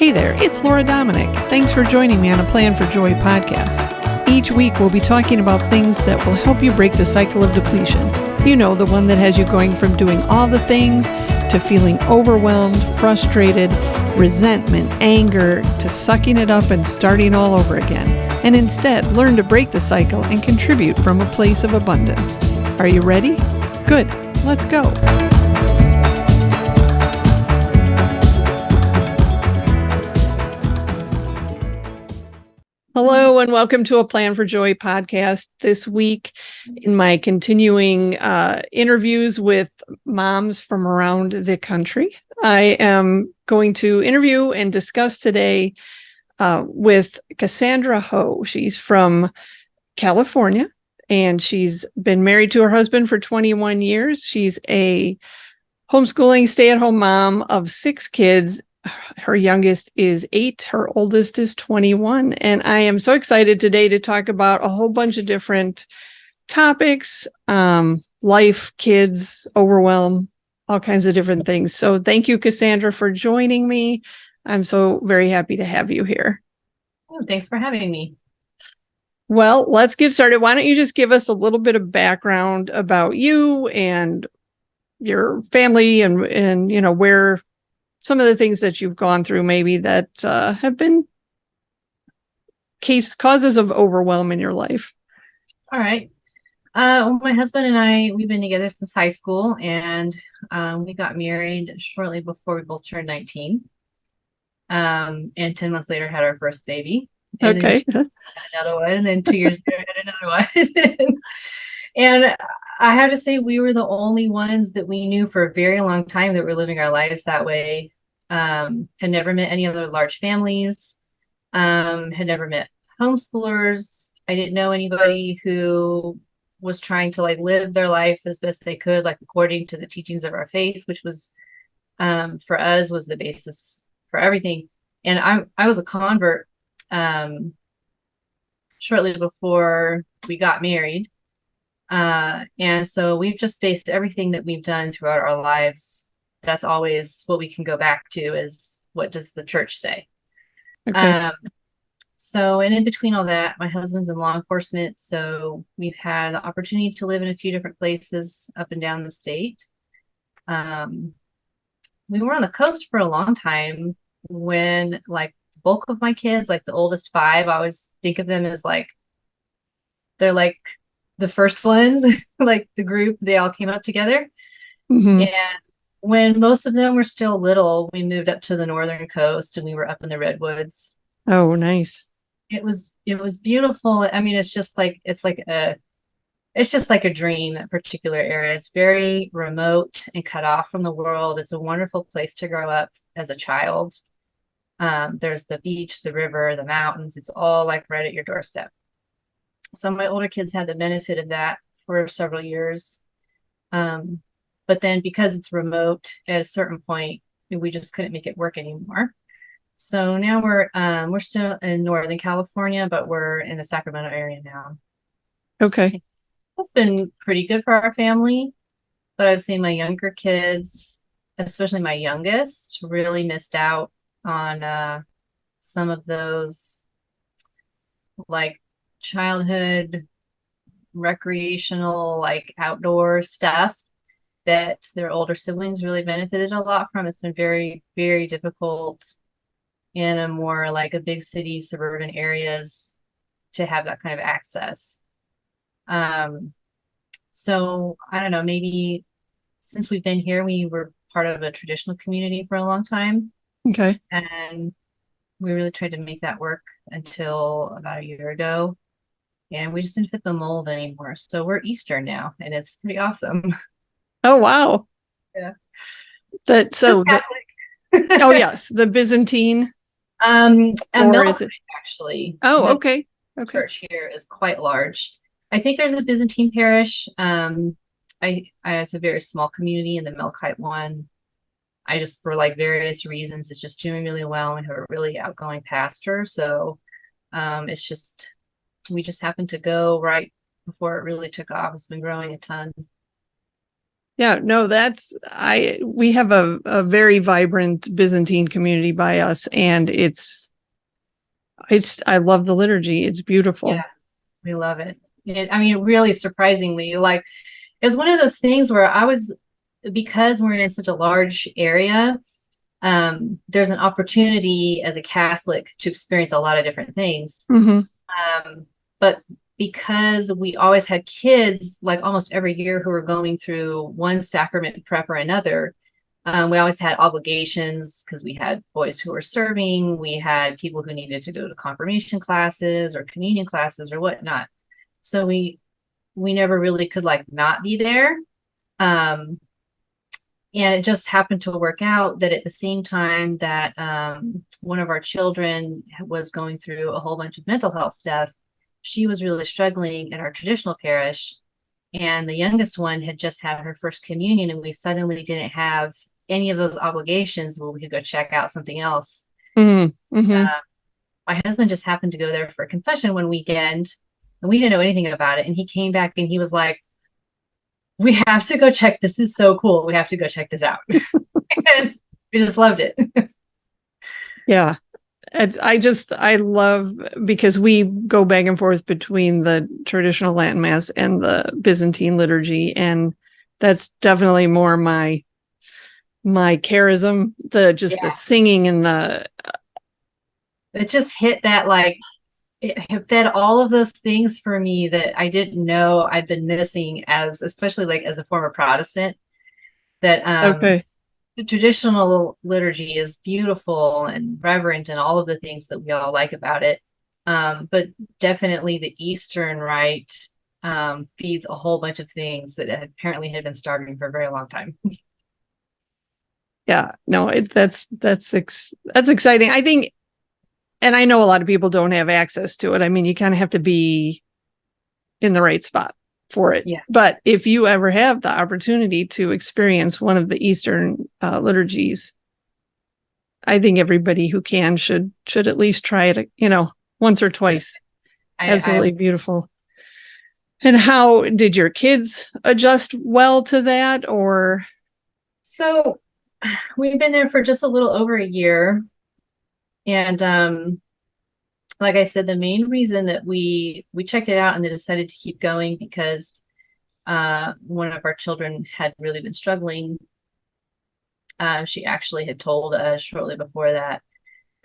Hey there, it's Laura Dominic. Thanks for joining me on a Plan for Joy podcast. Each week we'll be talking about things that will help you break the cycle of depletion. You know, the one that has you going from doing all the things to feeling overwhelmed, frustrated, resentment, anger, to sucking it up and starting all over again. And instead, learn to break the cycle and contribute from a place of abundance. Are you ready? Good. Let's go. Hello and welcome to a Plan for Joy podcast. This week, in my continuing interviews with moms from around the country, I am going to interview and discuss today with Cassandra Ho. She's from California and she's been married to her husband for 21 years. She's a homeschooling stay-at-home mom of 6 kids. Her youngest is 8, her oldest is 21. And I am so excited today to talk about a whole bunch of different topics, life, kids, overwhelm, all kinds of different things. So thank you, Cassandra, for joining me. I'm so very happy to have you here. Oh, thanks for having me. Well, let's get started. Why don't you just give us a little bit of background about you and your family and you know, where some of the things that you've gone through maybe that have been causes of overwhelm in your life. All right. My husband and I, we've been together since high school, and we got married shortly before we both turned 19. And 10 months later had our first baby. And Okay. Then another one, and then 2 years later had another one. And I have to say, we were the only ones that we knew for a very long time that were living our lives that way. Had never met any other large families, had never met homeschoolers. I didn't know anybody who was trying to live their life as best they could, according to the teachings of our faith, which was for us was the basis for everything. And I was a convert shortly before we got married. And so we've just based everything that we've done throughout our lives. That's always what we can go back to is, what does the church say? Okay. So, and in between all that, my husband's in law enforcement. So we've had the opportunity to live in a few different places up and down the state. We were on the coast for a long time when the bulk of my kids, the oldest 5, I always think of them as they're the first ones, the group, they all came up together. Mm-hmm. And when most of them were still little, we moved up to the northern coast and we were up in the redwoods. Oh, nice. It was beautiful. I mean, it's just like a dream, that particular area. It's very remote and cut off from the world. It's a wonderful place to grow up as a child. There's the beach, the river, the mountains. It's all right at your doorstep. So my older kids had the benefit of that for several years. But then because it's remote, at a certain point, we just couldn't make it work anymore. So now we're still in Northern California, but we're in the Sacramento area now. Okay. That's been pretty good for our family. But I've seen my younger kids, especially my youngest, really missed out on some of those childhood recreational outdoor stuff that their older siblings really benefited a lot from. It's been very, very difficult in a more a big city, suburban areas to have that kind of access. So I don't know, maybe since we've been here, we were part of a traditional community for a long time. Okay. And we really tried to make that work until about a year ago. And we just didn't fit the mold anymore. So we're Eastern now, and it's pretty awesome. Oh, wow. Yeah. Oh, yes. The Byzantine. Or is it actually? Oh, okay. Okay. Church here is quite large. I think there's a Byzantine parish. It's a very small community, and the Melkite one, I just, for various reasons, it's just doing really well. We have a really outgoing pastor. So we just happened to go right before it really took off. It's been growing a ton. Yeah, no, we have a very vibrant Byzantine community by us, and I love the liturgy. It's beautiful. Yeah, we love it. I mean, really surprisingly, like it was one of those things where because we're in such a large area, there's an opportunity as a Catholic to experience a lot of different things. Hmm. But because we always had kids, like almost every year, who were going through one sacrament prep or another, we always had obligations because we had boys who were serving, we had people who needed to go to confirmation classes or communion classes or whatnot. So we never really could like not be there. Um, and it just happened to work out that at the same time that one of our children was going through a whole bunch of mental health stuff, she was really struggling in our traditional parish. And the youngest one had just had her first communion, and we suddenly didn't have any of those obligations where we could go check out something else. Mm-hmm. My husband just happened to go there for a confession one weekend, and we didn't know anything about it. And he came back and he was like, "We have to go check. This is so cool. We have to go check this out." And we just loved it. Yeah. I love, because we go back and forth between the traditional Latin Mass and the Byzantine liturgy, and that's definitely more my charism, the singing and it just hit that, like, it fed all of those things for me that I didn't know I'd been missing, especially like as a former Protestant, that okay. the traditional liturgy is beautiful and reverent and all of the things that we all like about it. But definitely the Eastern Rite feeds a whole bunch of things that apparently had been starving for a very long time. Yeah, no, that's exciting. I think, and I know a lot of people don't have access to it. I mean, you kind of have to be in the right spot for it. Yeah. But if you ever have the opportunity to experience one of the Eastern liturgies, I think everybody who can should at least try it, once or twice. Absolutely beautiful. And how did your kids adjust well to that, or? So we've been there for just a little over a year. And like I said, the main reason that we checked it out and then decided to keep going because one of our children had really been struggling. She actually had told us shortly before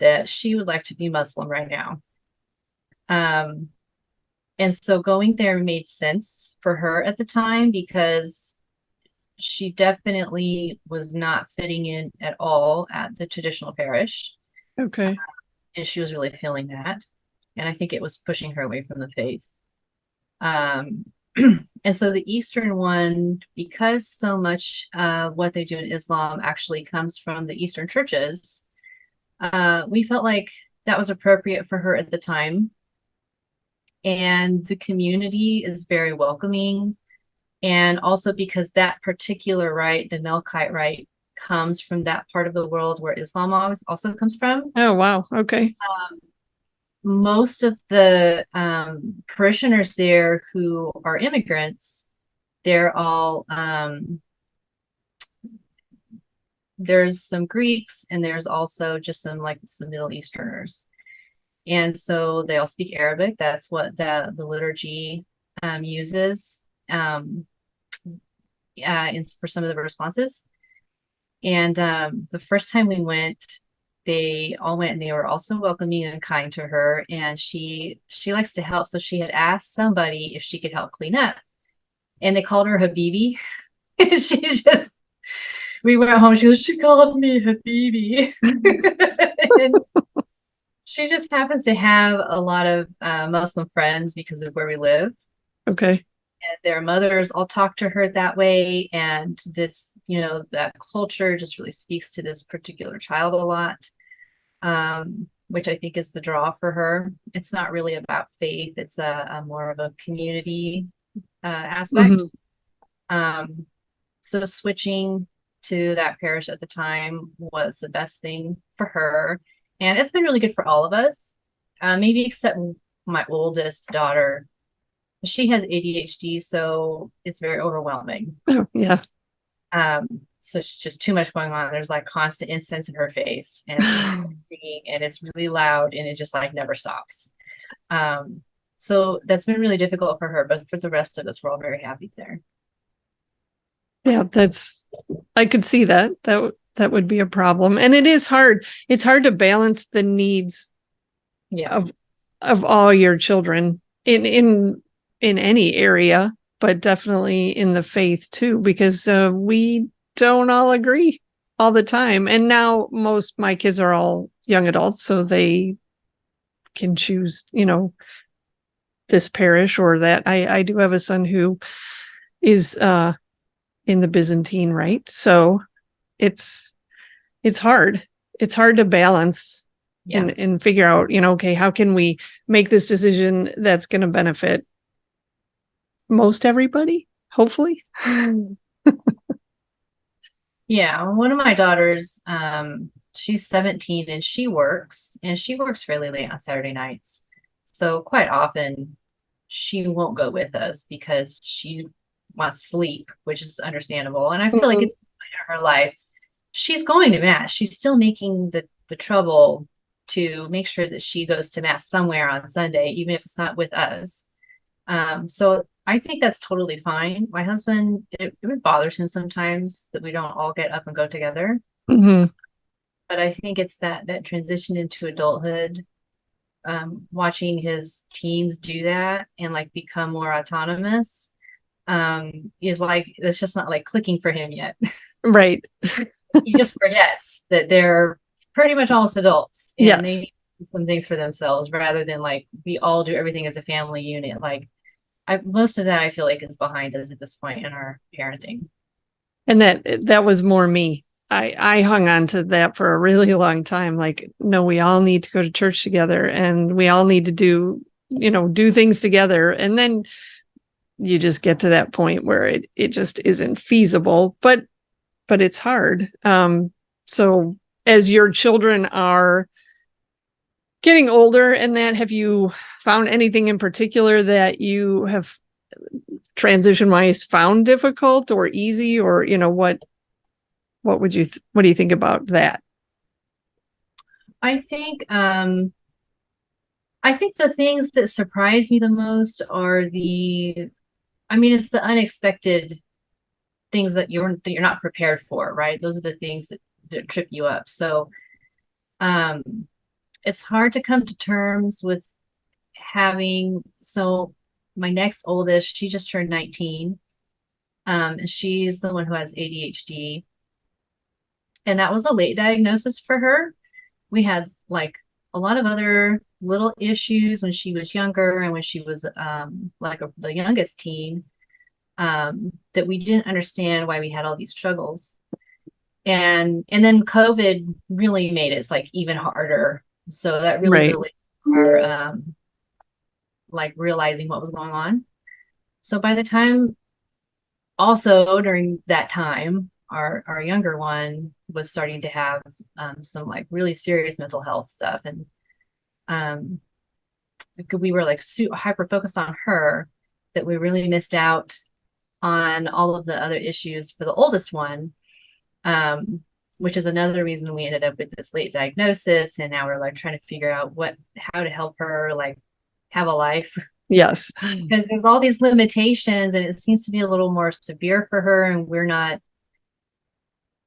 that she would like to be Muslim right now. And so going there made sense for her at the time because she definitely was not fitting in at all at the traditional parish. Okay. And she was really feeling that. And I think it was pushing her away from the faith. And so the Eastern one, because so much what they do in Islam actually comes from the Eastern churches, we felt like that was appropriate for her at the time. And the community is very welcoming. And also because that particular rite, the Melkite rite, comes from that part of the world where Islam also comes from. Oh, wow. Okay. Most of the parishioners there who are immigrants, they're all, there's some Greeks and there's also just some Middle Easterners. And so they all speak Arabic. That's what the liturgy uses for some of the responses. And the first time we went, they all went and they were also welcoming and kind to her. And she likes to help. So she had asked somebody if she could help clean up. And they called her Habibi. And we went home. She called me Habibi. And she just happens to have a lot of Muslim friends because of where we live. Okay. And their mothers all talk to her that way. And this, that culture just really speaks to this particular child a lot, which I think is the draw for her. It's not really about faith. It's a more of a community aspect. Mm-hmm. So switching to that parish at the time was the best thing for her. And it's been really good for all of us, maybe except my oldest daughter. She has ADHD, so it's very overwhelming. Oh, yeah. So it's just too much going on. There's like constant incense in her face, and singing, and it's really loud, and it just like never stops. So that's been really difficult for her, but for the rest of us, we're all very happy there. Yeah, I could see that. That would be a problem. And it is hard. It's hard to balance the needs of all your children in any area, but definitely in the faith too, because we don't all agree all the time. And now my kids are all young adults, so they can choose, this parish or that. I do have a son who is in the Byzantine Rite, so it's hard. It's hard to balance and figure out, okay, how can we make this decision that's going to benefit most everybody, hopefully. Yeah, one of my daughters, she's 17 and she works fairly late on Saturday nights. So quite often she won't go with us because she wants sleep, which is understandable. And I feel like it's in her life. She's going to mass. She's still making the trouble to make sure that she goes to mass somewhere on Sunday, even if it's not with us. So I think that's totally fine. My husband, it bothers him sometimes that we don't all get up and go together. Mm-hmm. But I think it's that transition into adulthood, watching his teens do that and like become more autonomous, is like, it's just not like clicking for him yet. Right. He just forgets that they're pretty much almost adults and they need to do some things for themselves rather than like we all do everything as a family unit. Like most of that I feel like is behind us at this point in our parenting. And that was more me. I hung on to that for a really long time. Like, no, we all need to go to church together and we all need to do things together. And then you just get to that point where it just isn't feasible, but it's hard. So as your children are getting older and that, have you found anything in particular that you have transition wise found difficult or easy, or what do you think about that? I think the things that surprise me the most are it's the unexpected things that you're not prepared for, right? Those are the things that trip you up. So it's hard to come to terms with my next oldest, she just turned 19. And she's the one who has ADHD. And that was a late diagnosis for her. We had like a lot of other little issues when she was younger and when she was the youngest teen, that we didn't understand why we had all these struggles. And then COVID really made it like even harder. So that really delayed our realizing what was going on. So by the time, also during that time, our younger one was starting to have some like really serious mental health stuff, and we were like hyper focused on her that we really missed out on all of the other issues for the oldest one, which is another reason we ended up with this late diagnosis. And now we're like trying to figure out how to help her like have a life. Yes. Because there's all these limitations and it seems to be a little more severe for her, and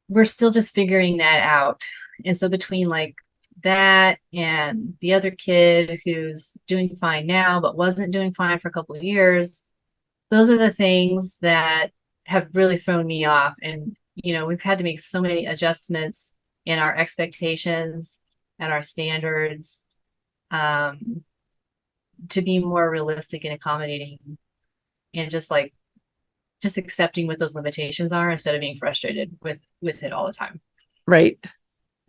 we're still just figuring that out. And so between like that and the other kid who's doing fine now but wasn't doing fine for a couple of years, those are the things that have really thrown me off. And we've had to make so many adjustments in our expectations and our standards, to be more realistic and accommodating, and just accepting what those limitations are instead of being frustrated with it all the time. Right.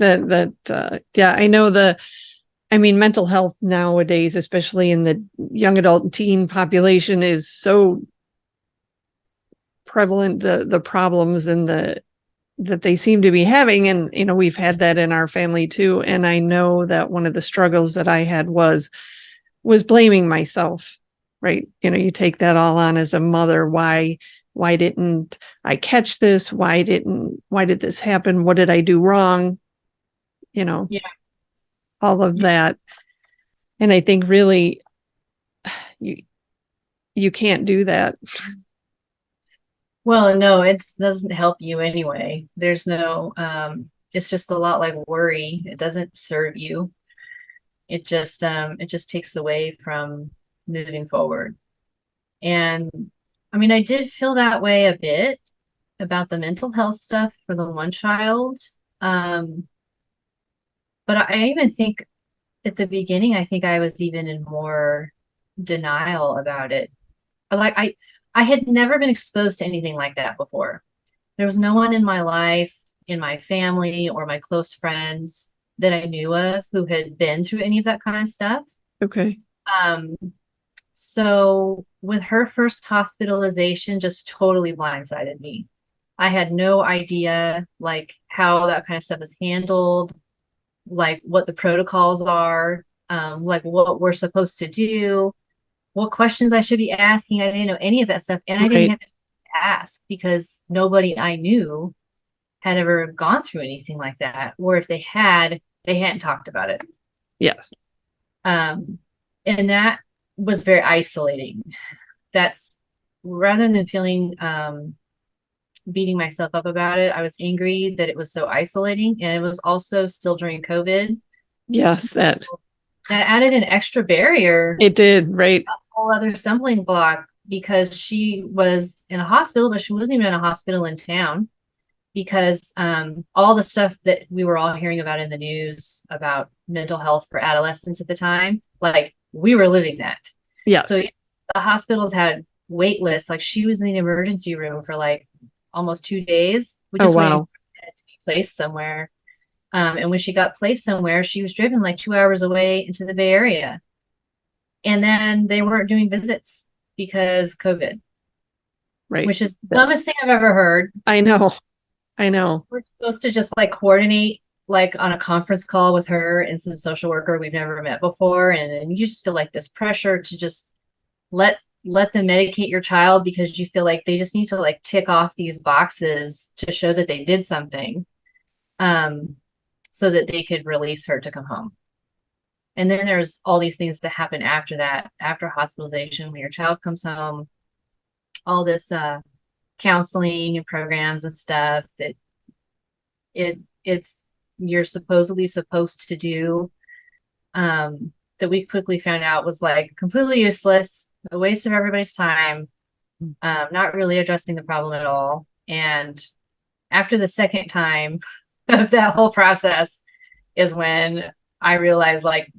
I know mental health nowadays, especially in the young adult and teen population, is so prevalent, the problems and that they seem to be having. And, we've had that in our family too. And I know that one of the struggles that I had was blaming myself, right? You take that all on as a mother. Why why didn't I catch this? Why did this happen? What did I do wrong? Yeah. All of that. And I think really you can't do that. Well, no, it doesn't help you anyway. There's no, it's just a lot like worry. It doesn't serve you. It just takes away from moving forward. And I mean, I did feel that way a bit about the mental health stuff for the one child. Um, but I even think at the beginning, I think I was even in more denial about it. Like I had never been exposed to anything like that before. There was no one in my life, in my family, or my close friends that I knew of who had been through any of that kind of stuff. Okay. Um, so with her first hospitalization, just totally blindsided me. I had no idea like how that kind of stuff is handled, like what the protocols are, like what we're supposed to do, what questions I should be asking. I didn't know any of that stuff. And I didn't Right. have to ask because nobody I knew had ever gone through anything like that. Or if they had, they hadn't talked about it. Yes. Um, and that was very isolating. That's rather than feeling beating myself up about it, I was angry that it was so isolating. And it was also still during COVID. Yes, that That added an extra barrier, it did, right? a whole other stumbling block because she was in a hospital, but she wasn't even in a hospital in town because all the stuff that we were all hearing about in the news about mental health for adolescents at the time, like we were living that. So Yes. the hospitals had wait lists. Like she was in the emergency room for like almost 2 days. We Oh, just waited wow. for her to be placed somewhere. And when she got placed somewhere, she was driven like 2 hours away into the Bay Area. And then they weren't doing visits because COVID, Right. which is the That's, dumbest thing I've ever heard. I know. I know. We're supposed to just like coordinate like on a conference call with her and some social worker we've never met before. And you just feel like this pressure to just let them medicate your child because you feel like they just need to like tick off these boxes to show that they did something. So that they could release her to come home. And then there's all these things that happen after that, after hospitalization, when your child comes home, all this counseling and programs and stuff that it's you're supposedly supposed to do, that we quickly found out was like completely useless, a waste of everybody's time, not really addressing the problem at all. And after the second time of that whole process is when I realized like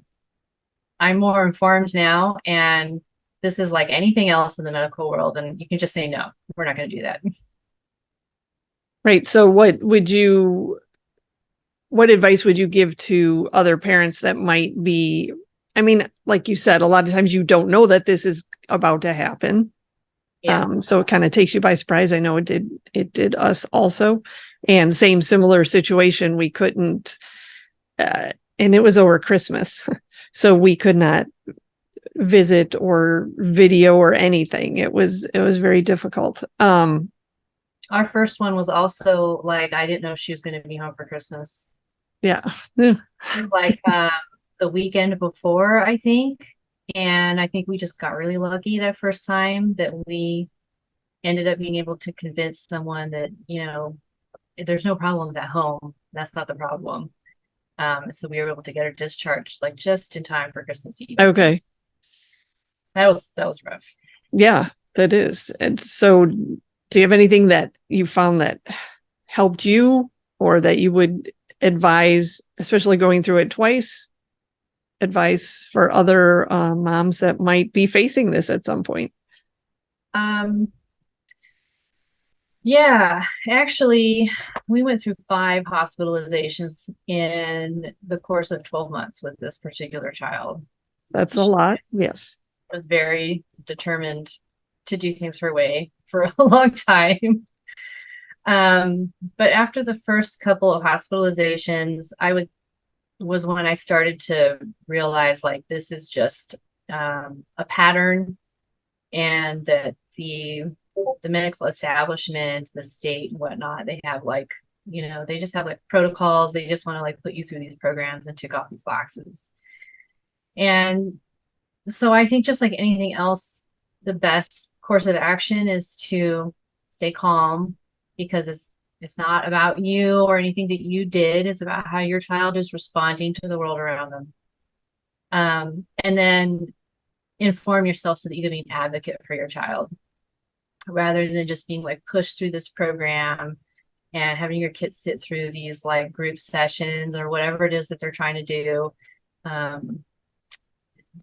I'm more informed now and this is like anything else in the medical world and you can just say no, we're not going to do that. Right. So what advice would you give to other parents that might be, I mean, like you said, a lot of times you don't know that this is about to happen. Yeah. So it kind of takes you by surprise. I know it did us also. And similar situation, we couldn't, and it was over Christmas. So we could not visit or video or anything. It was very difficult. Our first one was also like, I didn't know she was going to be home for Christmas. Yeah. It was like the weekend before, I think. And I think we just got really lucky that first time that we ended up being able to convince someone that, there's no problems at home. That's not the problem. So we were able to get her discharged like just in time for Christmas Eve. Okay. That was rough. Yeah, that is. And so do you have anything that you found that helped you or that you would advise, especially going through it twice, advice for other moms that might be facing this at some point? Yeah, actually, we went through 5 hospitalizations in the course of 12 months with this particular child. That's a She lot. Yes. was very determined to do things her way for a long time. But after the first couple of hospitalizations, was when I started to realize like this is just a pattern and that the medical establishment, the state and whatnot, they have like, they just have like protocols. They just want to like put you through these programs and tick off these boxes. And so I think just like anything else, the best course of action is to stay calm, because it's not about you or anything that you did. It's about how your child is responding to the world around them. And then inform yourself so that you can be an advocate for your child, rather than just being like pushed through this program and having your kids sit through these like group sessions or whatever it is that they're trying to do.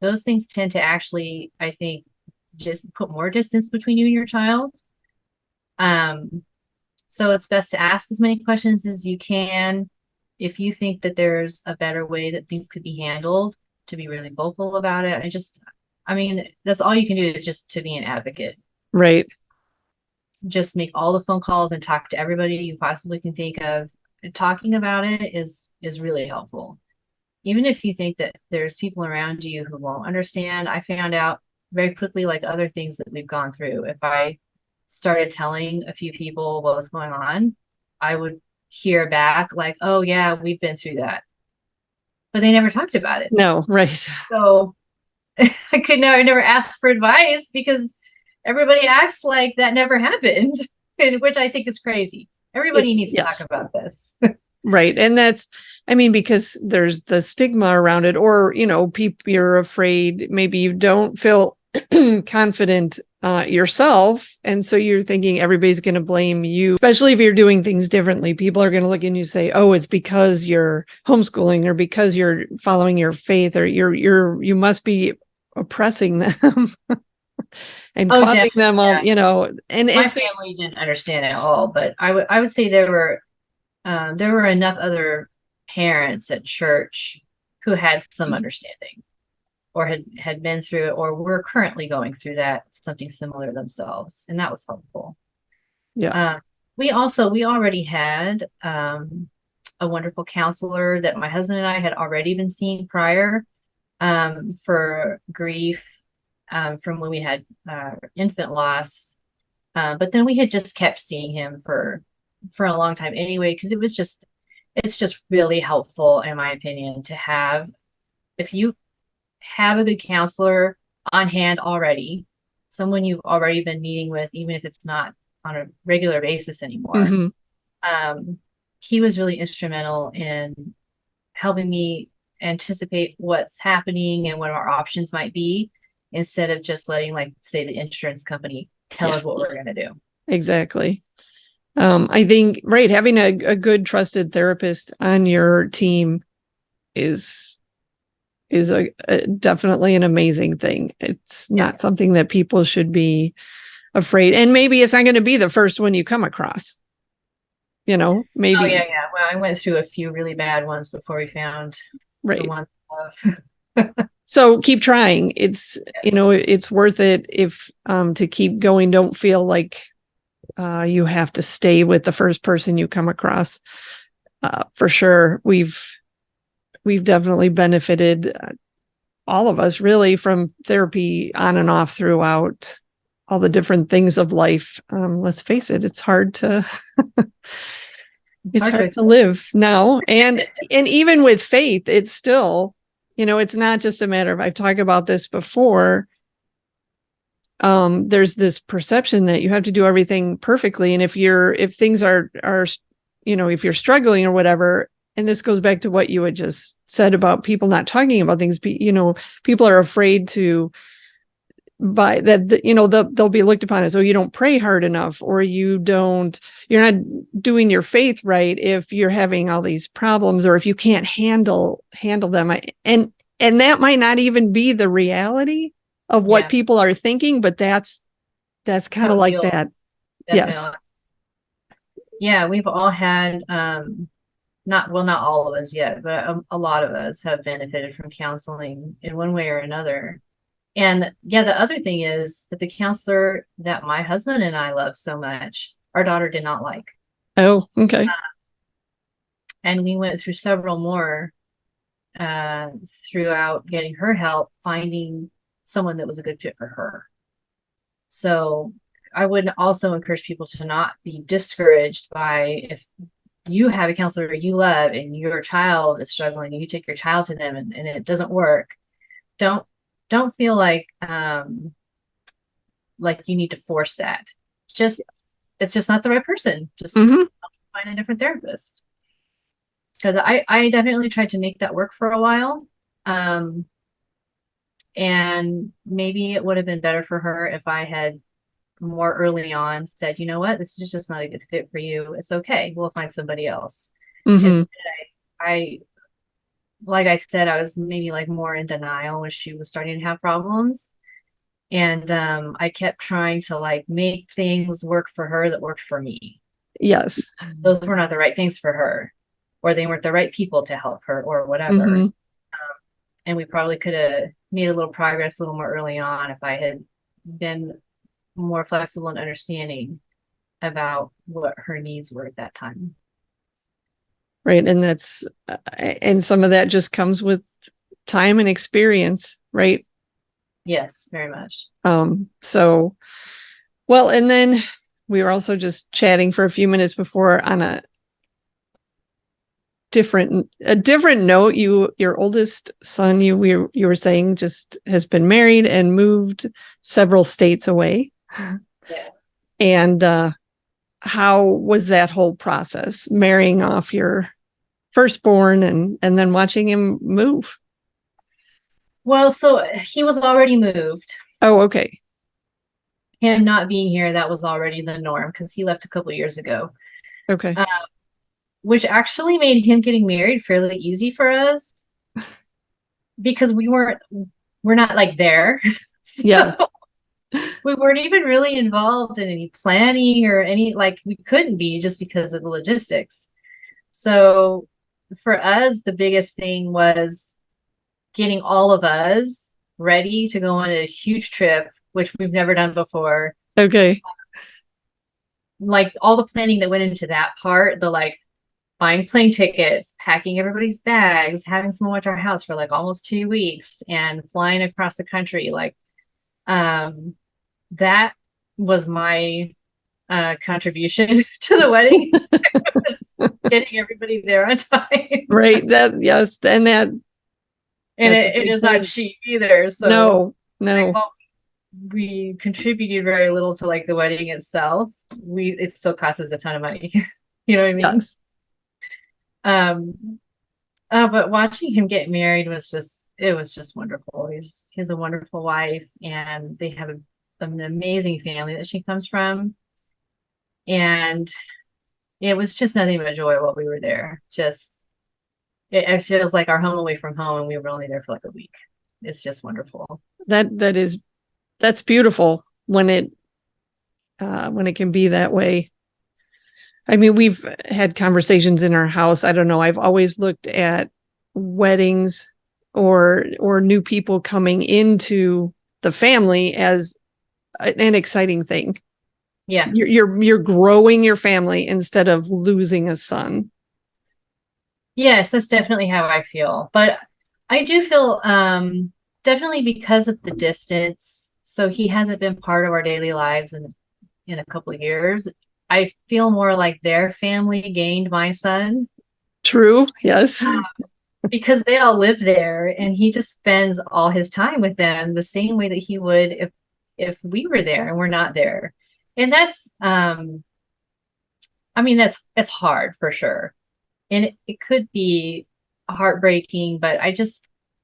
Those things tend to actually, I think, just put more distance between you and your child. So it's best to ask as many questions as you can. If you think that there's a better way that things could be handled, to be really vocal about it. That's all you can do, is just to be an advocate. Right. Just make all the phone calls and talk to everybody you possibly can think of. Talking about it is really helpful. Even if you think that there's people around you who won't understand, I found out very quickly, like other things that we've gone through. If I started telling a few people what was going on, I would hear back like, oh yeah, we've been through that. But they never talked about it. No, right. So I never asked for advice, because everybody acts like that never happened, which I think is crazy. Everybody needs to talk about this. Right. And that's, because there's the stigma around it, or, people, you're afraid, maybe you don't feel confident yourself. And so you're thinking everybody's going to blame you, especially if you're doing things differently. People are going to look and you say, oh, it's because you're homeschooling, or because you're following your faith, or you must be oppressing them and causing them all, and my family didn't understand at all, but I would say there were enough other parents at church who had some understanding, or had been through it, or were currently going through something similar themselves, and that was helpful. Yeah. We already had a wonderful counselor that my husband and I had already been seeing prior, for grief, from when we had infant loss, but then we had just kept seeing him for a long time anyway, because it's just really helpful, in my opinion, to have, if you have a good counselor on hand already, someone you've already been meeting with, even if it's not on a regular basis anymore. Mm-hmm. He was really instrumental in helping me anticipate what's happening and what our options might be, instead of just letting, like, say, the insurance company tell us what we're going to do. Exactly. I think, right, having a good trusted therapist on your team is definitely an amazing thing. It's not something that people should be afraid. And maybe it's not going to be the first one you come across. Maybe. Oh, yeah. Well, I went through a few really bad ones before we found the one I love. So keep trying. It's, it's worth it if to keep going. Don't feel like you have to stay with the first person you come across. For sure. We've definitely benefited, all of us, really, from therapy on and off throughout all the different things of life. Let's face it, it's hard to it's hard to live now. And even with faith, it's still, it's not just a matter of, I've talked about this before. There's this perception that you have to do everything perfectly. And if things are, if you're struggling or whatever, and this goes back to what you had just said about people not talking about things, people are afraid to, by that, they'll be looked upon as, oh, you don't pray hard enough, or you're not doing your faith right if you're having all these problems, or if you can't handle them. And that might not even be the reality of what people are thinking, but that's kind of like that. Definitely. Yes. Yeah, we've all had, not all of us yet, but a lot of us have benefited from counseling in one way or another. And the other thing is that the counselor that my husband and I love so much, our daughter did not like. Oh, okay. And we went through several more throughout getting her help, finding someone that was a good fit for her. So I would also encourage people to not be discouraged by if you have a counselor you love and your child is struggling and you take your child to them and it doesn't work. Don't feel like you need to force that. Just it's just not the right person. Just find a different therapist. Because I definitely tried to make that work for a while. And maybe it would have been better for her if I had more early on said, you know what, this is just not a good fit for you. It's okay. We'll find somebody else. Instead, I like I said, I was maybe like more in denial when she was starting to have problems. And I kept trying to like make things work for her that worked for me. Yes. Those were not the right things for her, or they weren't the right people to help her, or whatever. And we probably could have made a little progress a little more early on if I had been more flexible and understanding about what her needs were at that time. Right. And that's, and some of that just comes with time and experience, right? Yes, very much. So, well, and then we were also just chatting for a few minutes before on a different note. Your oldest son, you were saying, just has been married and moved several states away. Yeah. And how was that whole process, marrying off your firstborn and then watching him move? Well, so he was already moved. Oh, okay. Him not being here, that was already the norm because he left a couple years ago. Okay. Which actually made him getting married fairly easy for us because we're not like there. So yes. we weren't even really involved in any planning or any, like, we couldn't be just because of the logistics. So for us, the biggest thing was getting all of us ready to go on a huge trip, which we've never done before. Okay. Like all the planning that went into that part, the like buying plane tickets, packing everybody's bags, having someone watch our house for like almost 2 weeks and flying across the country. Like, that was my contribution to the wedding. Getting everybody there on time. Right. That, yes. And that, and it is not cheap either. So no. Like, we contributed very little to like the wedding itself. It still costs us a ton of money. You know what I mean? Yes. But watching him get married was just wonderful. He has a wonderful wife, and they have an amazing family that she comes from. And it was just nothing but joy while we were there. It feels like our home away from home, and we were only there for like a week. It's just wonderful. That's beautiful when it can be that way. I mean, we've had conversations in our house. I don't know. I've always looked at weddings or new people coming into the family as an exciting thing. Yeah. You're growing your family instead of losing a son. Yes, that's definitely how I feel. But I do feel definitely because of the distance. So he hasn't been part of our daily lives in a couple of years. I feel more like their family gained my son. True. Yes. Because they all live there, and he just spends all his time with them the same way that he would if we were there and we're not there. And that's I mean, it's hard for sure. And it could be heartbreaking, but I just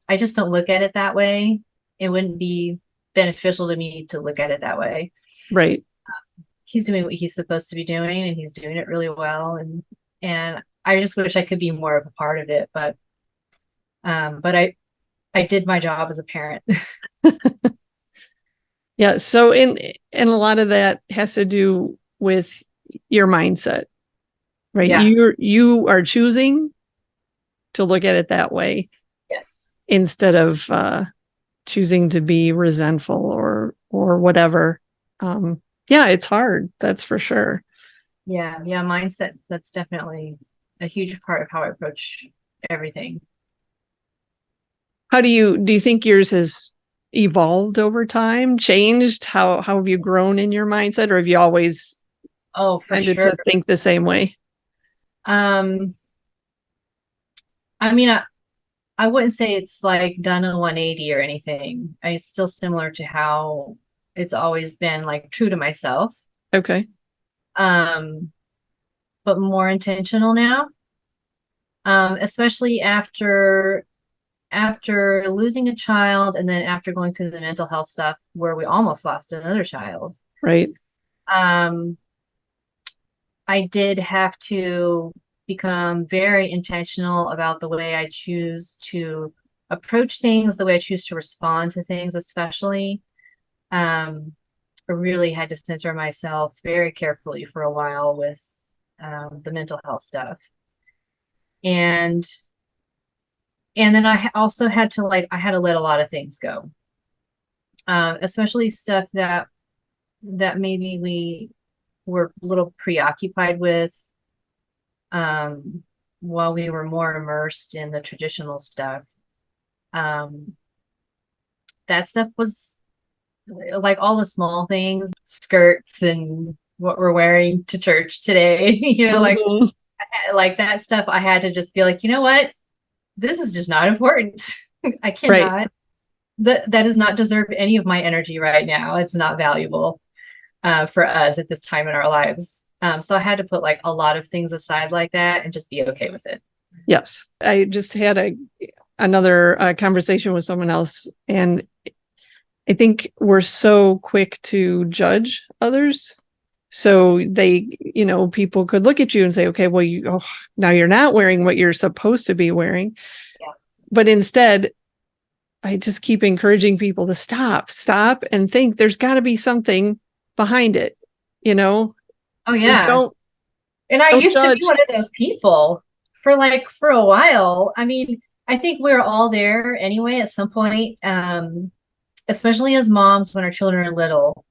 don't look at it that way. It wouldn't be beneficial to me to look at it that way. Right. He's doing what he's supposed to be doing, and he's doing it really well. And I just wish I could be more of a part of it, but I did my job as a parent. Yeah. So and a lot of that has to do with your mindset, right? Yeah. You are choosing to look at it that way. Yes. Instead of choosing to be resentful or whatever. Yeah, it's hard. That's for sure. Yeah. Mindset. That's definitely a huge part of how I approach everything. How do you think yours has evolved over time, changed? How have you grown in your mindset, or have you always For tended sure. to think the same way? I mean, I wouldn't say it's like done a 180 or anything. It's still similar to how it's always been, like, true to myself. Okay. But more intentional now. Especially after losing a child, and then after going through the mental health stuff where we almost lost another child. Right. I did have to become very intentional about the way I choose to approach things, the way I choose to respond to things, especially. I really had to censor myself very carefully for a while with the mental health stuff. And then I also had to, like, I had to let a lot of things go, especially stuff that maybe we were a little preoccupied with while we were more immersed in the traditional stuff. That stuff was like all the small things, skirts and what we're wearing to church today, like that stuff. I had to just be like, you know what? This is just not important. I cannot. Right. That does not deserve any of my energy right now. It's not valuable for us at this time in our lives. So I had to put, like, a lot of things aside like that and just be okay with it. Yes. I just had another conversation with someone else, and I think we're so quick to judge others. So people could look at you and say, okay, well, now you're not wearing what you're supposed to be wearing. Yeah. But instead, I just keep encouraging people to stop and think there's got to be something behind it, Oh, so yeah. And I used judge. to be one of those people for a while. I mean, I think we're all there anyway at some point, especially as moms when our children are little.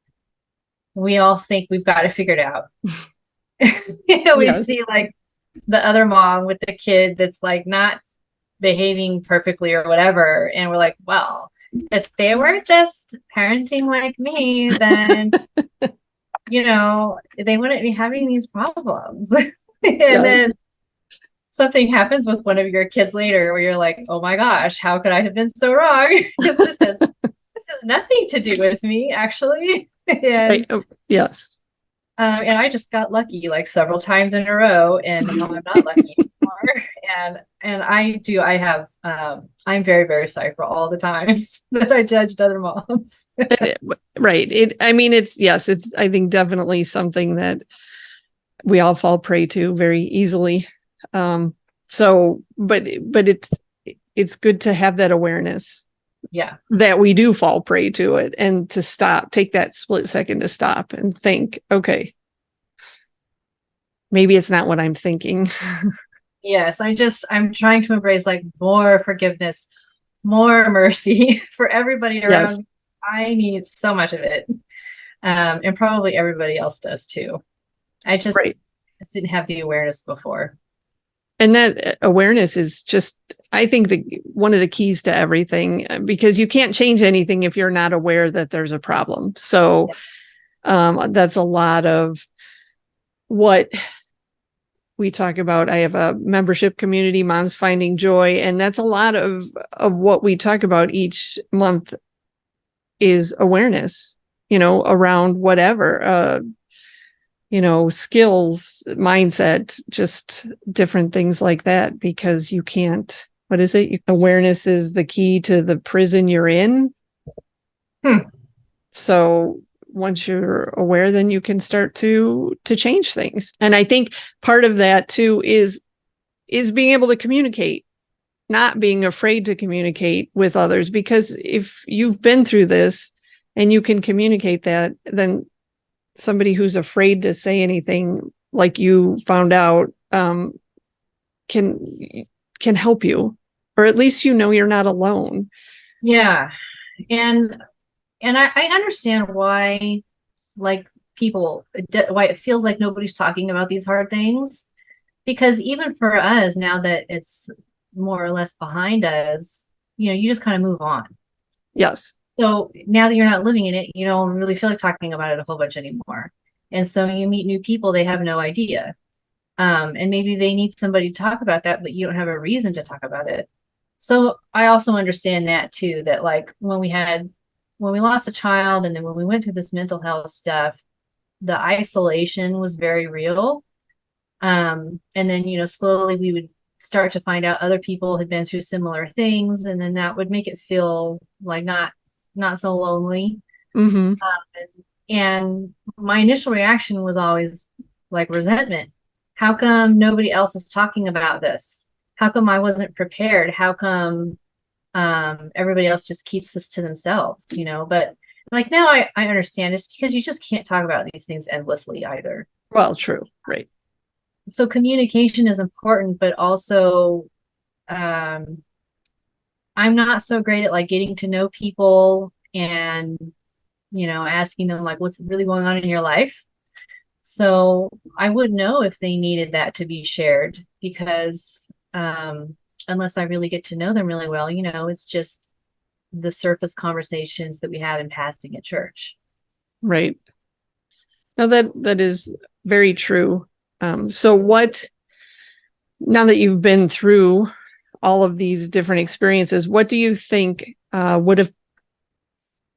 We all think we've got it figured out. We Yes. see, like, the other mom with the kid that's, like, not behaving perfectly or whatever, and we're like, well, if they were just parenting like me, then they wouldn't be having these problems. And then something happens with one of your kids later where you're like, oh my gosh, how could I have been so wrong? This has nothing to do with me, actually. Right. Oh, yes. And I just got lucky, like, several times in a row, and now I'm not lucky anymore. And I'm very, very sorry for all the times that I judged other moms. Right. It's I think definitely something that we all fall prey to very easily. But it's good to have that awareness. Yeah. That we do fall prey to it, and to take that split second to stop and think, okay, maybe it's not what I'm thinking. Yes. I'm trying to embrace, like, more forgiveness, more mercy for everybody around. Yes. Me. I need so much of it. And probably everybody else does too. I just didn't have the awareness before. And that awareness is just, I think, one of the keys to everything, because you can't change anything if you're not aware that there's a problem. So that's a lot of what we talk about. I have a membership community, Moms Finding Joy, and that's a lot of what we talk about each month is awareness, around whatever, skills, mindset, just different things like that, because you can't, what is it? Awareness is the key to the prison you're in. So once you're aware, then you can start to change things. And I think part of that too is being able to communicate, not being afraid to communicate with others, because if you've been through this and you can communicate that, then somebody who's afraid to say anything, like you found out, can help you, or at least you're not alone. Yeah. And I understand why, like, why it feels like nobody's talking about these hard things, because even for us, now that it's more or less behind us, you just kind of move on. Yes. So now that you're not living in it, you don't really feel like talking about it a whole bunch anymore. And so you meet new people, they have no idea. And maybe they need somebody to talk about that, but you don't have a reason to talk about it. So I also understand that too, that like when we lost a child and then when we went through this mental health stuff, the isolation was very real. And then, slowly we would start to find out other people had been through similar things, and then that would make it feel like not so lonely. Mm-hmm. And my initial reaction was always like resentment. How come nobody else is talking about this? How come I wasn't prepared? How come everybody else just keeps this to themselves, But like now I understand it's because you just can't talk about these things endlessly either. Well, true. Right. So communication is important, but also um, I'm not so great at like getting to know people and asking them like what's really going on in your life. So I would know if they needed that to be shared because unless I really get to know them really well, it's just the surface conversations that we have in passing at church. Right. Now that is very true. So now that you've been through all of these different experiences, what do you think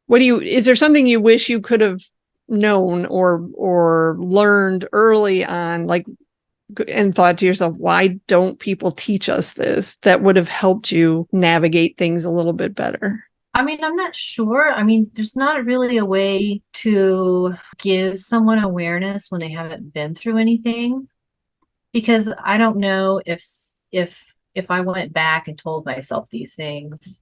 is there something you wish you could have known or learned early on, like, and thought to yourself, why don't people teach us this, that would have helped you navigate things a little bit better? I mean, I'm not sure. I mean, there's not really a way to give someone awareness when they haven't been through anything, because I don't know if I went back and told myself these things,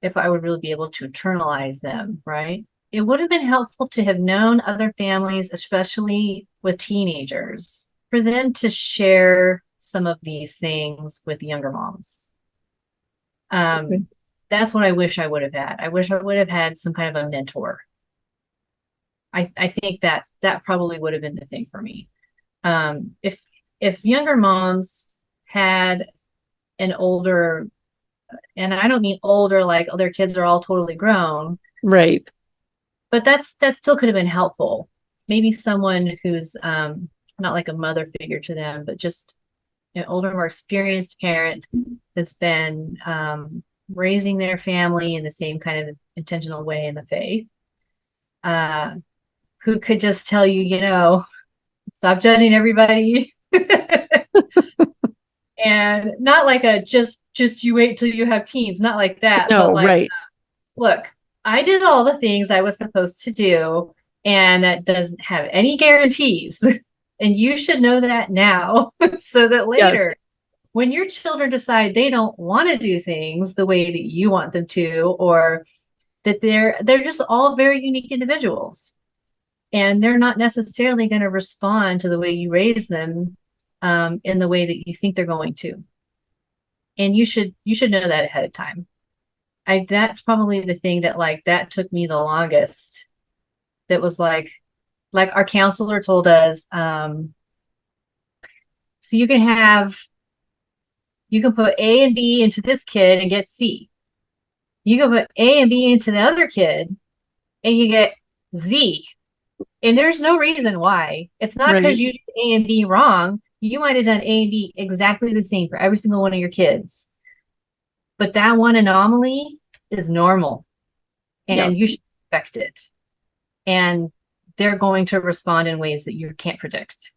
if I would really be able to internalize them, right? It would have been helpful to have known other families, especially with teenagers, for them to share some of these things with younger moms. Okay. That's what I wish I would have had. I wish I would have had some kind of a mentor. I think that probably would have been the thing for me. If younger moms had an older, and I don't mean older like their kids are all totally grown, Right. but that still could have been helpful. Maybe someone who's not like a mother figure to them, but just an older, more experienced parent that's been raising their family in the same kind of intentional way in the faith, who could just tell you, stop judging everybody. And not like a just you wait till you have teens, not like that, but No, like, right. look, I did all the things I was supposed to do, and that doesn't have any guarantees. And you should know that now so that Yes. later, when your children decide they don't want to do things the way that you want them to, or that they're just all very unique individuals, and they're not necessarily going to respond to the way you raise them in the way that you think they're going to. And you should know that ahead of time. That's probably the thing that like that took me the longest. That was like our counselor told us, so you can put A and B into this kid and get C. You can put A and B into the other kid and you get Z. And there's no reason why. It's not because Right. you did A and B wrong. You might have done A and B exactly the same for every single one of your kids. But that one anomaly is normal and you Yes. should expect it. And they're going to respond in ways that you can't predict.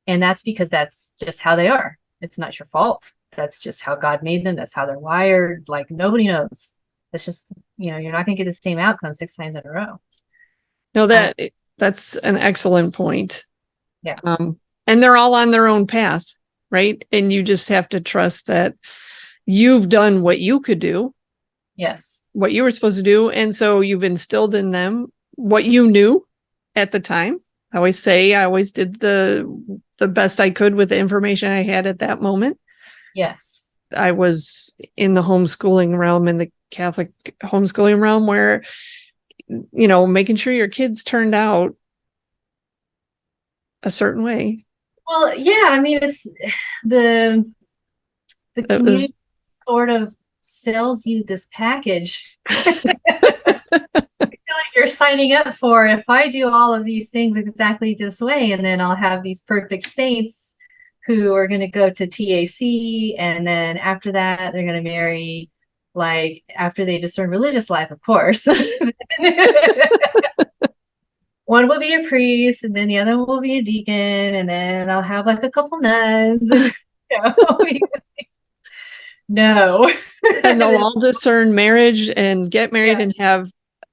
And that's because that's just how they are. It's not your fault. That's just how God made them. That's how they're wired. Like nobody knows. It's just, you're not going to get the same outcome 6 times in a row. No, that's an excellent point. Yeah. And they're all on their own path, right? And you just have to trust that you've done what you could do, Yes. what you were supposed to do. And so you've instilled in them what you knew at the time. I always did the best I could with the information I had at that moment. Yes. I was in the homeschooling realm, in the Catholic homeschooling realm, where, making sure your kids turned out a certain way. Well, yeah, I mean, it's the It was community sort of sells you this package. you're signing up for. If I do all of these things exactly this way, and then I'll have these perfect saints who are going to go to TAC, and then after that, they're going to marry, like, after they discern religious life, of course. One will be a priest, and then the other will be a deacon, and then I'll have like a couple nuns. No. And they'll all discern marriage and get married Yeah. and have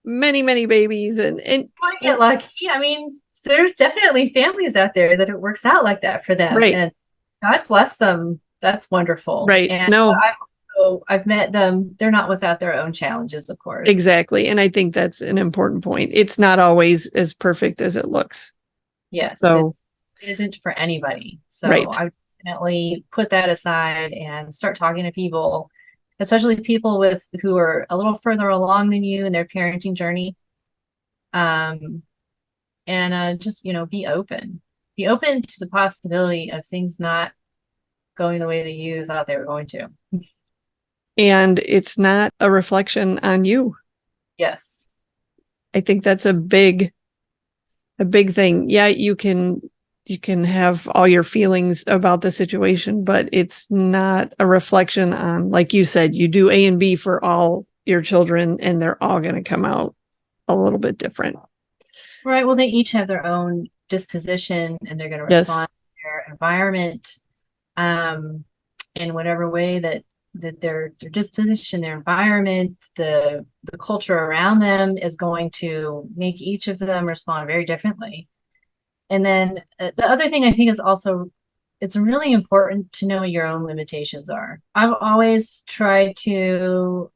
many, many babies. And Might get lucky. I mean, there's definitely families out there that it works out like that for them. right, And God bless them. That's wonderful. right. And No, I've met them. They're not without their own challenges, of course. exactly. And I think that's an important point. It's not always as perfect as it looks. Yes. So, it isn't for anybody. So right. I definitely put that aside and start talking to people, especially people who are a little further along than you in their parenting journey. And just, be open. Be open to the possibility of things not going the way that you thought they were going to. And it's not a reflection on you. Yes. I think that's a big thing. Yeah, you can have all your feelings about the situation, but it's not a reflection on, like you said, you do A and B for all your children, and they're all going to come out a little bit different. Right. Well, they each have their own disposition, and they're going to respond to their environment in whatever way that their disposition, their environment, the culture around them is going to make each of them respond very differently. And then the other thing I think is also, it's really important to know what your own limitations are. I've always tried to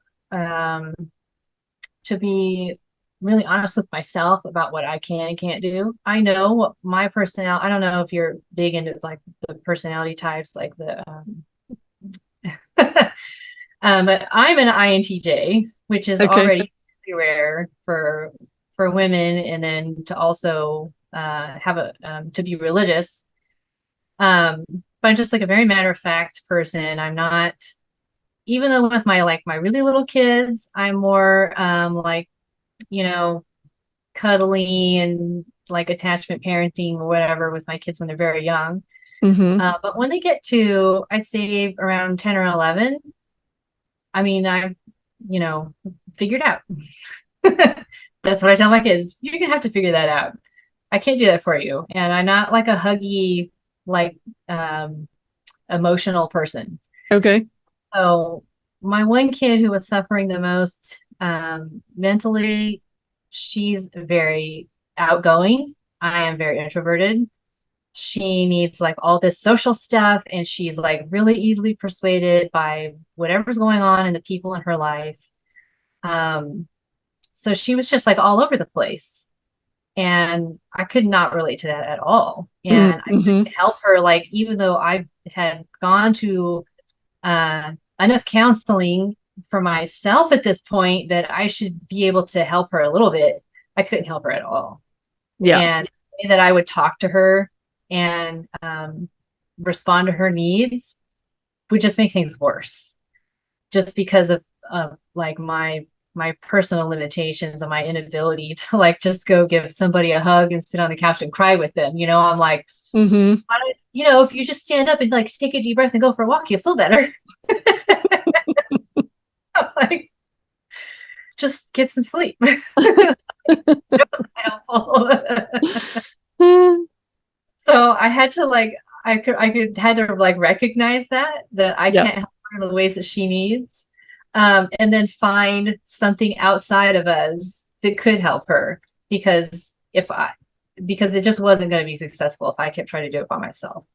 be really honest with myself about what I can and can't do. I know what my personality, I don't know if you're big into like the personality types, like the but I'm an INTJ, which is already rare for women, and then to also have to be religious. But I'm just like a very matter of fact person. I'm not, even though with my really little kids, I'm more like, cuddly and like attachment parenting or whatever with my kids when they're very young. But when they get to, I'd say around 10 or 11, I mean, I've, figured out. That's what I tell my kids. You're going to have to figure that out. I can't do that for you. And I'm not like a huggy, like, emotional person. Okay. So my one kid who was suffering the most mentally, she's very outgoing. I am very introverted. She needs like all this social stuff, and she's like really easily persuaded by whatever's going on in the people in her life. So she was just like all over the place, and I could not relate to that at all. And I couldn't help her, like, even though I had gone to enough counseling for myself at this point that I should be able to help her a little bit, I couldn't help her at all. Yeah. And that I would talk to her and respond to her needs would just make things worse, just because of like my personal limitations and my inability to like just go give somebody a hug and sit on the couch and cry with them. I'm like, if you just stand up and like take a deep breath and go for a walk, you'll feel better. Like, just get some sleep. So I had to like, had to like recognize that I can't help her in the ways that she needs. And then find something outside of us that could help her, because it just wasn't going to be successful if I kept trying to do it by myself.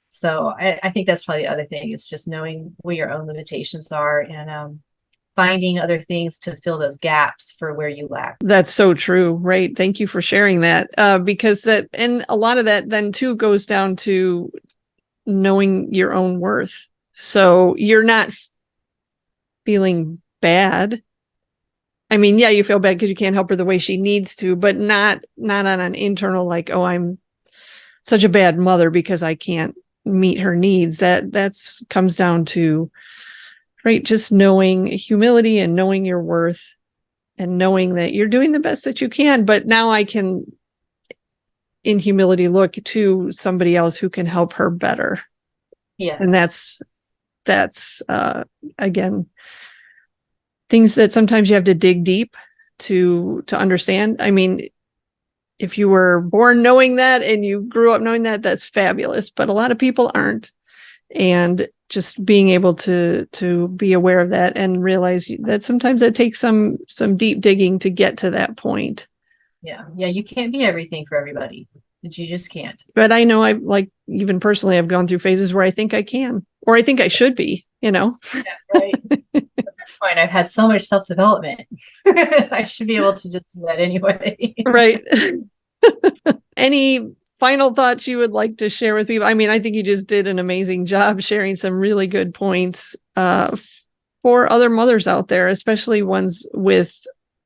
So I think that's probably the other thing, is just knowing where your own limitations are, and finding other things to fill those gaps for where you lack. That's so true. Right. Thank you for sharing that. Because and a lot of that then too goes down to knowing your own worth. So you're not feeling bad. I mean, yeah, you feel bad because you can't help her the way she needs to, but not on an internal, like, oh, I'm such a bad mother because I can't meet her needs. That's comes down to, right, just knowing humility and knowing your worth, knowing that you're doing the best that you can. But now I can, in humility, look to somebody else who can help her better. Yes. And that's again, things that sometimes you have to dig deep to understand. I mean, if you were born knowing that and you grew up knowing that, that's fabulous. But a lot of people aren't. And just being able to be aware of that and realize that sometimes it takes some deep digging to get to that point. Yeah. You can't be everything for everybody. You just can't. But I know even personally, I've gone through phases where I think I can, or I think I should be, Yeah, right. At this point, I've had so much self-development. I should be able to just do that anyway. Right. Any final thoughts you would like to share with people? I mean, I think you just did an amazing job sharing some really good points for other mothers out there, especially ones with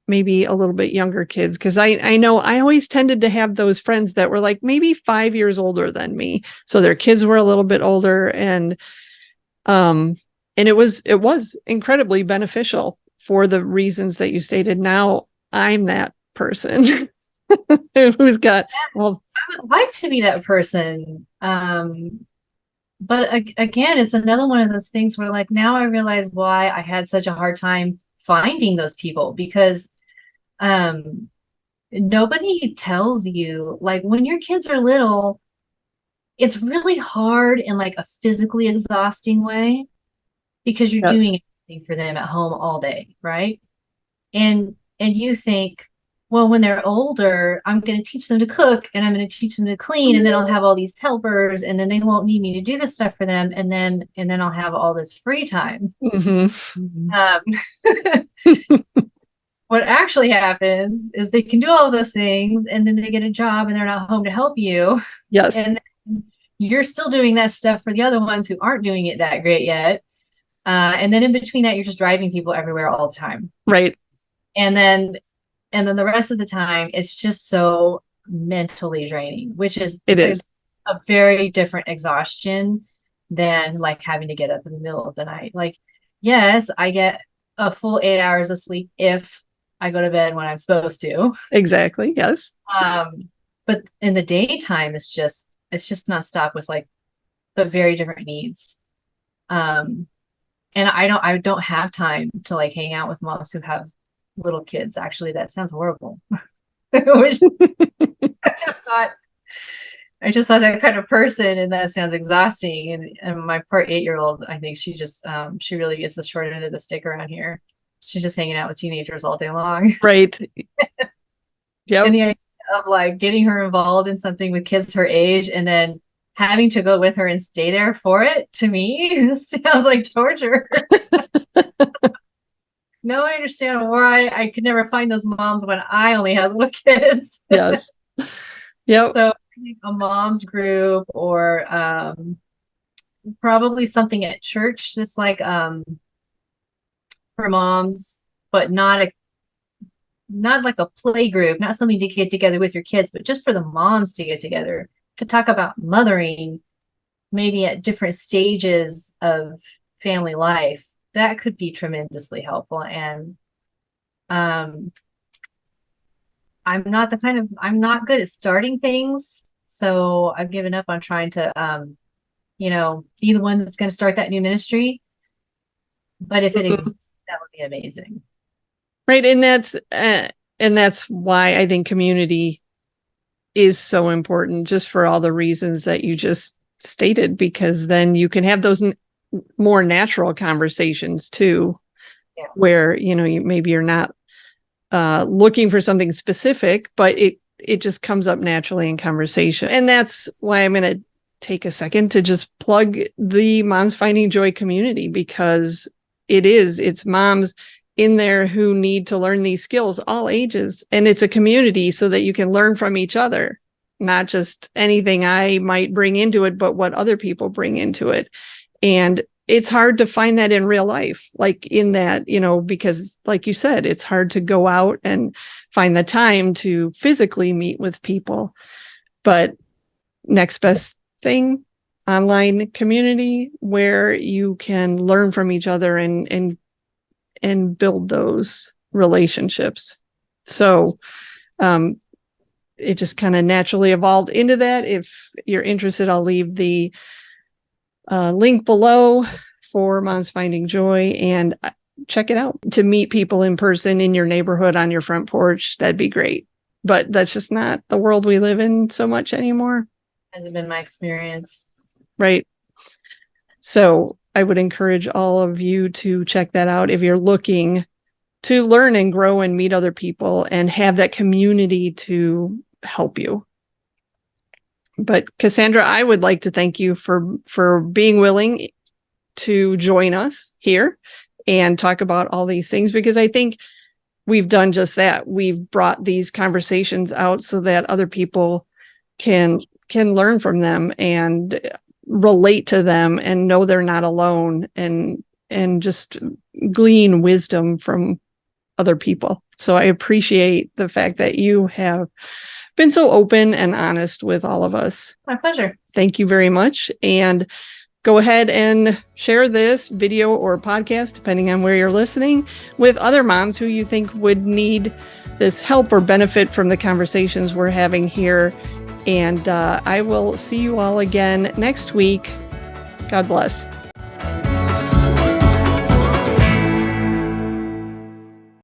maybe a little bit younger kids. Because I know I always tended to have those friends that were like maybe 5 years older than me. So their kids were a little bit older, and it was incredibly beneficial for the reasons that you stated. Now I'm that person who's got, well, I would like to be that person. But again, it's another one of those things where like now I realize why I had such a hard time finding those people, because nobody tells you, like, when your kids are little, it's really hard in like a physically exhausting way, because you're doing everything for them at home all day, right? And you think, well, when they're older, I'm going to teach them to cook, and I'm going to teach them to clean, and then I'll have all these helpers, and then they won't need me to do this stuff for them, and then I'll have all this free time. What actually happens is they can do all of those things, and then they get a job, and they're not home to help you. Yes. And you're still doing that stuff for the other ones who aren't doing it that great yet. And then in between that, you're just driving people everywhere all the time. Right. And then the rest of the time, it's just so mentally draining, which is a very different exhaustion than like having to get up in the middle of the night. Like, yes, I get a full 8 hours of sleep if I go to bed when I'm supposed to. Exactly. Yes. But in the daytime, it's just nonstop with like the very different needs. And I don't have time to like hang out with moms who have little kids. Actually, that sounds horrible. Which I just thought that kind of person, and that sounds exhausting. And my poor 8-year-old, I think she just she really gets the short end of the stick around here. She's just hanging out with teenagers all day long. Right. Yeah. And the idea of like getting her involved in something with kids her age and then having to go with her and stay there for it, to me sounds like torture. No, I understand why I could never find those moms when I only had little kids. Yes. Yep. So a mom's group, or probably something at church that's like for moms, but not like a play group, not something to get together with your kids, but just for the moms to get together to talk about mothering, maybe at different stages of family life. That could be tremendously helpful. And I'm not good at starting things, so I've given up on trying to be the one that's going to start that new ministry. But if it exists, that would be amazing. Right. And that's why I think community is so important, just for all the reasons that you just stated, because then you can have those more natural conversations too, where, maybe you're not looking for something specific, but it just comes up naturally in conversation. And that's why I'm going to take a second to just plug the Moms Finding Joy community, because it's moms in there who need to learn these skills, all ages. And it's a community so that you can learn from each other, not just anything I might bring into it, but what other people bring into it. And it's hard to find that in real life, like in that, because like you said, it's hard to go out and find the time to physically meet with people. But next best thing, online community where you can learn from each other and build those relationships. So it just kind of naturally evolved into that. If you're interested, I'll leave the link below for Moms Finding Joy, and check it out. To meet people in person in your neighborhood on your front porch, that'd be great. But that's just not the world we live in so much anymore. Hasn't been my experience. Right. So I would encourage all of you to check that out if you're looking to learn and grow and meet other people and have that community to help you. But Cassandra, I would like to thank you for being willing to join us here and talk about all these things, because I think we've done just that. We've brought these conversations out so that other people can learn from them and relate to them and know they're not alone, and just glean wisdom from other people. So I appreciate the fact that you have been so open and honest with all of us. My pleasure. Thank you very much. And go ahead and share this video or podcast, depending on where you're listening, with other moms who you think would need this help or benefit from the conversations we're having here. And I will see you all again next week. God bless.